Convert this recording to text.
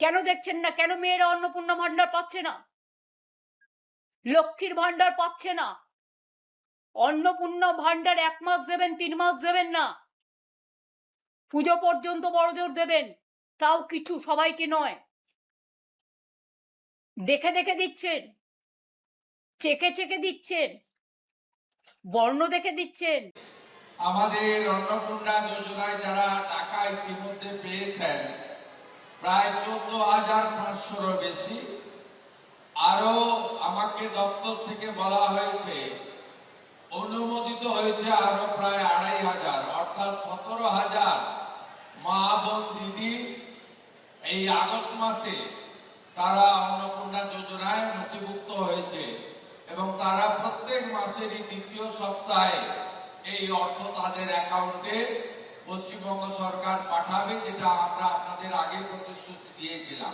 কেন দেখছেন না? কেন মেয়েরা অন্নপূর্ণা ভান্ডার পাচ্ছে না? লক্ষ্মীর ভান্ডার পাচ্ছে না? অন্নপূর্ণা ভান্ডার 1 মাস দেবেন, 3 মাস দেবেন না। পুজো পর্যন্ত বড়জোর দেবেন, তাও কিছু, সবাইকে নয়। দেখে দেখে দিচ্ছেন, চেকে চেকে দিচ্ছেন, বর্ণ দেখে দিচ্ছেন। আমাদের অন্নপূর্ণা যোজনায় যারা টাকা ইতিমধ্যে পেয়েছেন প্রায় 14,500-রও বেশি। আরো আমাকে দপ্তর থেকে বলা হয়েছে অনুমোদিত হয়েছে আরো প্রায় 2,500, অর্থাৎ 17,000 মা বোন দিদি এই আগস্ট মাসে তারা অন্নপূর্ণা যোজনায় নথিভুক্ত হয়েছে এবং তারা প্রত্যেক মাসেরই দ্বিতীয় সপ্তাহে এই অর্থ তাদের অ্যাকাউন্টে পশ্চিমবঙ্গ সরকার পাঠাবে, যেটা আমরা আপনাদের আগে প্রতিশ্রুতি দিয়েছিলাম।